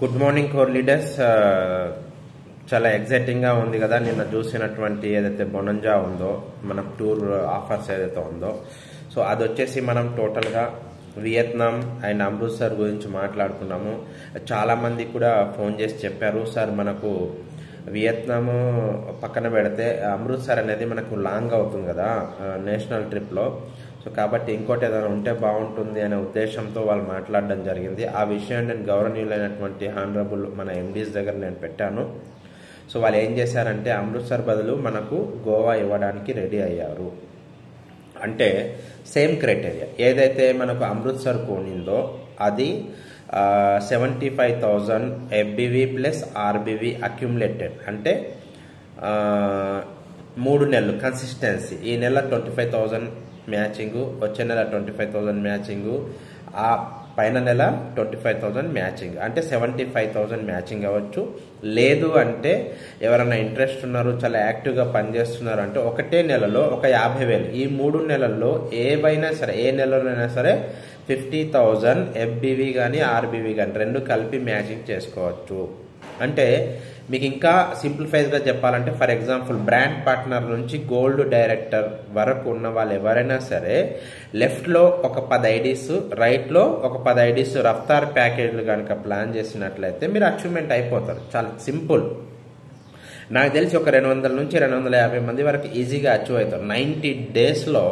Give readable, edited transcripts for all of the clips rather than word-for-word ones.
Good morning core leaders. చాలా exciting గా ఉంది కదా నిన్న చూసినటువంటి ఏదైతే బొనంజా ఉందో మన టూర్ ఆఫర్స్ ఏదైతే ఉందో, సో అది వచ్చేసి మనం టోటల్ గా వియత్నాం అండ్ అమృత్సర్ గురించి మాట్లాడుకున్నాము. చాలా మంది కూడా ఫోన్ చేసి చెప్పారు, సార్ మనకు వియత్నాము పక్కన పెడితే అమృత్సర్ అనేది మనకు లాంగ్ అవుతుంది కదా నేషనల్ ట్రిప్లో, సో కాబట్టి ఇంకోటి ఏదైనా ఉంటే బాగుంటుంది అనే ఉద్దేశంతో వాళ్ళు మాట్లాడడం జరిగింది. ఆ విషయం నేను గౌరవనీయులైనటువంటి హానరబుల్ మన ఎండీస్ దగ్గర నేను పెట్టాను. సో వాళ్ళు ఏం చేశారంటే అమృత్సర్ బదులు మనకు గోవా ఇవ్వడానికి రెడీ అయ్యారు. అంటే సేమ్ క్రైటీరియా ఏదైతే మనకు అమృత్సర్ కొనిందో అది 75,000 ఎఫ్బివి ప్లస్ ఆర్బివి అక్యుములేటెడ్, అంటే 3 నెలలు కన్సిస్టెన్సీ. ఈ నెల 25,000 మ్యాచింగ్, వచ్చే నెల 25,000 మ్యాచింగ్, ఆ పైన నెల 25,000 మ్యాచింగ్, అంటే 75,000 మ్యాచింగ్ అవ్వచ్చు. లేదు అంటే ఎవరైనా ఇంట్రెస్ట్ ఉన్నారు, చాలా యాక్టివ్గా పనిచేస్తున్నారు అంటే ఒకటే నెలలో ఒక 50,000, ఈ 3 నెలల్లో ఏవైనా సరే ఏ నెలలోనైనా సరే 50,000 ఎఫ్బివి కానీ ఆర్బివి కానీ రెండు కలిపి మ్యాచింగ్ చేసుకోవచ్చు. అంటే మీకు ఇంకా సింప్లిఫైడ్గా చెప్పాలంటే ఫర్ ఎగ్జాంపుల్ బ్రాండ్ పార్ట్నర్ నుంచి గోల్డ్ డైరెక్టర్ వరకు ఉన్న వాళ్ళు ఎవరైనా సరే లెఫ్ట్లో ఒక 10 ఐడీస్, రైట్లో ఒక 10 ఐడీస్ రఫ్తార్ ప్యాకేజ్లు కనుక ప్లాన్ చేసినట్లయితే మీరు అచీవ్మెంట్ అయిపోతారు. చాలా సింపుల్. నాకు తెలిసి ఒక 200 నుంచి 250 మంది వరకు ఈజీగా అచీవ్ అవుతారు 90 డేస్లో.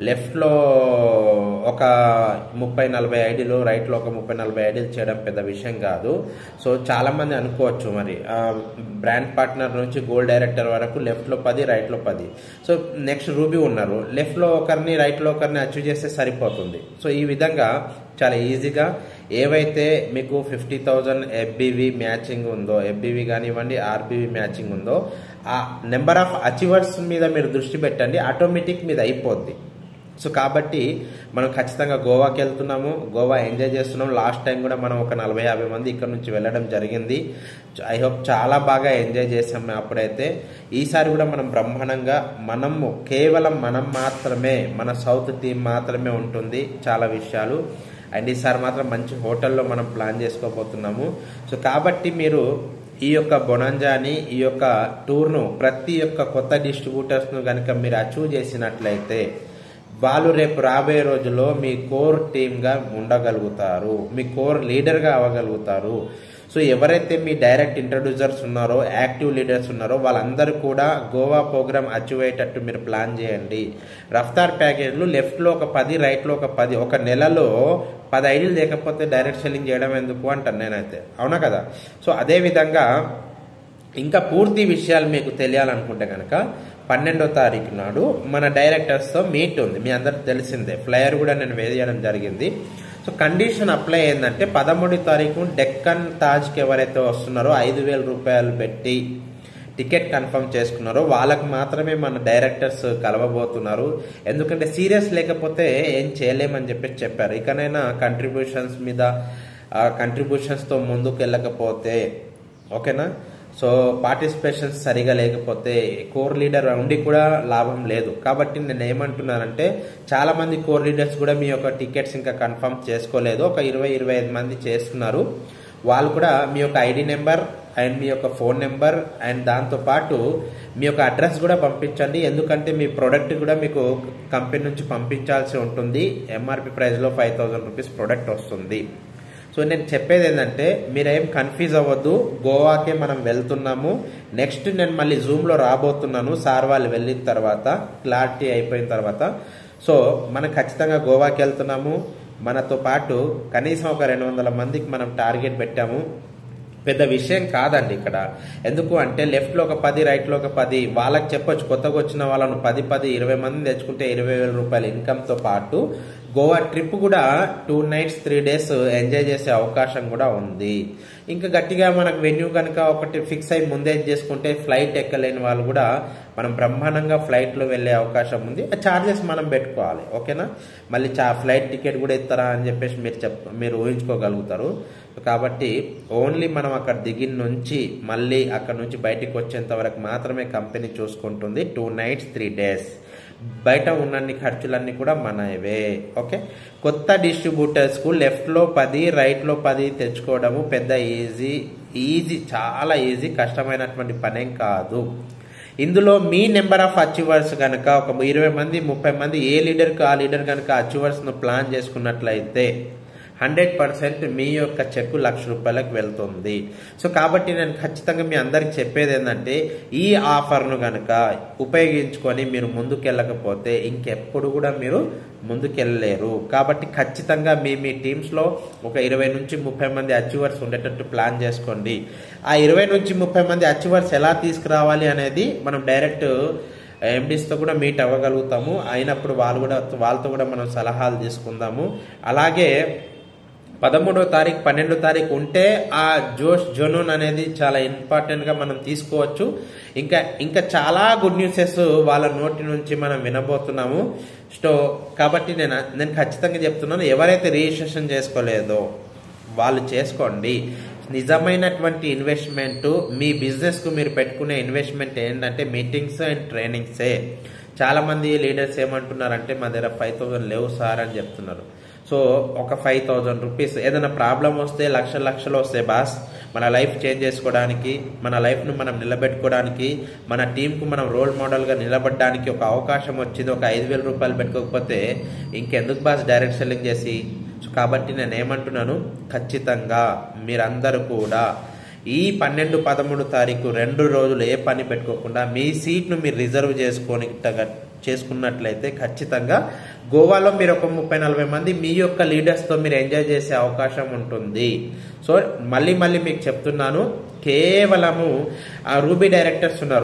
లెఫ్ట్లో ఒక 30-40 ఐడీలు, రైట్లో ఒక 30-40 ఐడీలు చేయడం పెద్ద విషయం కాదు. సో చాలామంది అనుకోవచ్చు మరి బ్రాండ్ పార్ట్నర్ నుంచి గోల్డ్ డైరెక్టర్ వరకు లెఫ్ట్లో 10, రైట్లో 10. సో నెక్స్ట్ రూబీ ఉన్నారు, లెఫ్ట్లో ఒకరిని రైట్లో ఒకరిని అచీవ్ చేస్తే సరిపోతుంది. సో ఈ విధంగా చాలా ఈజీగా ఏవైతే మీకు 50,000 ఎఫ్బివి మ్యాచింగ్ ఉందో, ఎఫ్బివి కానివ్వండి ఆర్బివి మ్యాచింగ్ ఉందో, ఆ నెంబర్ ఆఫ్ అచీవర్స్ మీద మీరు దృష్టి పెట్టండి, ఆటోమేటిక్ మీద అయిపోద్ది. సో కాబట్టి మనం ఖచ్చితంగా గోవాకి వెళ్తున్నాము, గోవా ఎంజాయ్ చేస్తున్నాం. లాస్ట్ టైం కూడా మనం ఒక 40-50 మంది ఇక్కడ నుంచి వెళ్ళడం జరిగింది. ఐ హోప్ చాలా బాగా ఎంజాయ్ చేసాం అప్పుడైతే. ఈసారి కూడా మనం బ్రహ్మాండంగా మనము కేవలం మనం మాత్రమే, మన సౌత్ టీం మాత్రమే ఉంటుంది చాలా విషయాలు. అండ్ ఈసారి మాత్రం మంచి హోటల్లో మనం ప్లాన్ చేసుకోబోతున్నాము. సో కాబట్టి మీరు ఈ యొక్క బొనాంజాని, ఈ యొక్క టూర్ను ప్రతి ఒక్క కొత్త డిస్ట్రిబ్యూటర్స్ను కనుక మీరు అచీవ్ చేసినట్లయితే వాళ్ళు రేపు రాబోయే రోజుల్లో మీ కోర్ టీమ్గా ఉండగలుగుతారు, మీ కోర్ లీడర్గా అవ్వగలుగుతారు. సో ఎవరైతే మీ డైరెక్ట్ ఇంట్రడ్యూసర్స్ ఉన్నారో, యాక్టివ్ లీడర్స్ ఉన్నారో వాళ్ళందరూ కూడా గోవా ప్రోగ్రామ్ అచీవ్ అయ్యేటట్టు మీరు ప్లాన్ చేయండి. రఫ్తార్ ప్యాకేజ్లు లెఫ్ట్లో ఒక 10, రైట్లో ఒక 10, ఒక నెలలో 10 ఐడీలు లేకపోతే డైరెక్ట్ సెల్లింగ్ చేయడం ఎందుకు అంటాను నేనైతే, అవునా కదా? సో అదేవిధంగా ఇంకా పూర్తి విషయాలు మీకు తెలియాలనుకుంటే కనుక 12వ తారీఖు నాడు మన డైరెక్టర్స్తో మీట్ ఉంది, మీ అందరికి తెలిసిందే. ఫ్లైయర్ కూడా నేను వేయడం జరిగింది. సో కండిషన్ అప్లై ఏంటంటే 13వ తారీఖు డెక్కన్ తాజ్కి ఎవరైతే వస్తున్నారో 5,000 రూపాయలు పెట్టి టికెట్ కన్ఫర్మ్ చేసుకున్నారో వాళ్ళకు మాత్రమే మన డైరెక్టర్స్ కలవబోతున్నారు. ఎందుకంటే సీరియస్ లేకపోతే ఏం చేయలేమని చెప్పారు. ఇకనైనా కంట్రిబ్యూషన్స్ మీద కంట్రిబ్యూషన్స్తో ముందుకు వెళ్ళకపోతే, ఓకేనా? సో పార్టిసిపేషన్స్ సరిగా లేకపోతే కోర్ లీడర్ ఉండి కూడా లాభం లేదు. కాబట్టి నేను ఏమంటున్నానంటే చాలా మంది కోర్ లీడర్స్ కూడా మీ యొక్క టికెట్స్ ఇంకా కన్ఫర్మ్ చేసుకోలేదు. ఒక 20-25 మంది చేసుకున్నారు. వాళ్ళు కూడా మీ యొక్క ఐడి నెంబర్ అండ్ మీ యొక్క ఫోన్ నెంబర్ అండ్ దాంతోపాటు మీ యొక్క అడ్రస్ కూడా పంపించండి. ఎందుకంటే మీ ప్రోడక్ట్ కూడా మీకు కంపెనీ నుంచి పంపించాల్సి ఉంటుంది. ఎంఆర్పి ప్రైస్లో 5,000 రూపీస్ ప్రోడక్ట్ వస్తుంది. సో నేను చెప్పేది ఏంటంటే మీరేం కన్ఫ్యూజ్ అవ్వద్దు, గోవాకే మనం వెళ్తున్నాము. నెక్స్ట్ నేను మళ్ళీ జూమ్లో రాబోతున్నాను సార్ వాళ్ళు వెళ్ళిన తర్వాత, క్లారిటీ అయిపోయిన తర్వాత. సో మనం ఖచ్చితంగా గోవాకి వెళ్తున్నాము. మనతో పాటు కనీసం ఒక 200 మందికి మనం టార్గెట్ పెట్టాము. పెద్ద విషయం కాదండి ఇక్కడ. ఎందుకు అంటే లెఫ్ట్లో ఒక 10, రైట్లో ఒక 10 వాళ్ళకి చెప్పొచ్చు. కొత్తగా వచ్చిన వాళ్ళను 10-20 మంది తెచ్చుకుంటే 20,000 రూపాయల ఇన్కమ్తో పాటు గోవా ట్రిప్ కూడా 2 nights 3 days ఎంజాయ్ చేసే అవకాశం కూడా ఉంది. ఇంకా గట్టిగా మనకు వెన్యూ కనుక ఒకటి ఫిక్స్ అయి ముందే చేసుకుంటే ఫ్లైట్ ఎక్కలేని వాళ్ళు కూడా మనం బ్రహ్మాండంగా ఫ్లైట్లో వెళ్ళే అవకాశం ఉంది. ఆ ఛార్జెస్ మనం పెట్టుకోవాలి, ఓకేనా? మళ్ళీ ఫ్లైట్ టికెట్ కూడా ఇస్తారా అని చెప్పేసి మీరు ఊహించుకోగలుగుతారు. కాబట్టి ఓన్లీ మనం అక్కడ దిగిన నుంచి మళ్ళీ అక్కడ నుంచి బయటికి వచ్చేంత వరకు మాత్రమే కంపెనీ చూసుకుంటుంది. 2 nights 3 days బయట ఉన్నన్ని ఖర్చులన్నీ కూడా మనవే. ఓకే, కొత్త డిస్ట్రిబ్యూటర్స్కు లెఫ్ట్లో 10 రైట్లో 10 తెచ్చుకోవడము పెద్ద ఈజీ, చాలా ఈజీ, కష్టమైనటువంటి పనేం కాదు. ఇందులో మీ నెంబర్ ఆఫ్ అచీవర్స్ కనుక ఒక 20 మంది 30 మంది ఏ లీడర్కి ఆ లీడర్ కనుక అచీవర్స్ను ప్లాన్ చేసుకున్నట్లయితే 100% మీ యొక్క చెక్ ₹1,00,000 వెళ్తుంది. సో కాబట్టి నేను ఖచ్చితంగా మీ అందరికి చెప్పేది ఏంటంటే ఈ ఆఫర్ను కనుక ఉపయోగించుకొని మీరు ముందుకెళ్ళకపోతే ఇంకెప్పుడు కూడా మీరు ముందుకెళ్ళలేరు. కాబట్టి ఖచ్చితంగా మీ టీమ్స్లో ఒక 20 నుంచి 30 మంది అచీవర్స్ ఉండేటట్టు ప్లాన్ చేసుకోండి. ఆ 20 నుంచి 30 మంది అచీవర్స్ ఎలా తీసుకురావాలి అనేది మనం డైరెక్ట్ ఎండీస్తో కూడా మీట్ అవ్వగలుగుతాము. అయినప్పుడు వాళ్ళతో కూడా మనం సలహాలు తీసుకుందాము. అలాగే 13వ తారీఖు 12వ తారీఖు ఉంటే ఆ జోనూన్ అనేది చాలా ఇంపార్టెంట్గా మనం తీసుకోవచ్చు. ఇంకా చాలా గుడ్ న్యూసెస్ వాళ్ళ నోటి నుంచి మనం వినబోతున్నాము. సో కాబట్టి నేను ఖచ్చితంగా చెప్తున్నాను, ఎవరైతే రిజిస్ట్రేషన్ చేసుకోలేదో వాళ్ళు చేసుకోండి. నిజమైనటువంటి ఇన్వెస్ట్మెంట్ మీ బిజినెస్కు మీరు పెట్టుకునే ఇన్వెస్ట్మెంట్ ఏంటంటే మీటింగ్స్ అండ్ ట్రైనింగ్సే. చాలామంది లీడర్స్ ఏమంటున్నారంటే మా దగ్గర 5,000 లేవు సార్ అని చెప్తున్నారు. సో ఒక 5,000 రూపీస్ ఏదైనా ప్రాబ్లం వస్తే లక్షలు వస్తాయి బాస్. మన లైఫ్ చేంజ్ చేసుకోవడానికి, మన లైఫ్ను మనం నిలబెట్టుకోవడానికి, మన టీంకు మనం రోల్ మోడల్గా నిలబడడానికి ఒక అవకాశం వచ్చింది. ఒక 5,000 రూపాయలు పెట్టుకోకపోతే ఇంకెందుకు బాస్ డైరెక్ట్ సెల్లింగ్ చేసి. సో కాబట్టి నేను ఏమంటున్నాను, ఖచ్చితంగా మీరందరూ కూడా ఈ 12, 13 తారీఖు 2 రోజులు ఏ పని పెట్టుకోకుండా మీ సీట్ను మీరు రిజర్వ్ చేసుకున్నట్లయితే ఖచ్చితంగా గోవాలో మీరు ఒక 30-40 మంది మీ యొక్క లీడర్స్తో మీరు ఎంజాయ్ చేసే అవకాశం ఉంటుంది. సో మళ్ళీ మీకు చెప్తున్నాను, కేవలము ఆ రూబీ డైరెక్టర్స్ ఉన్నారు.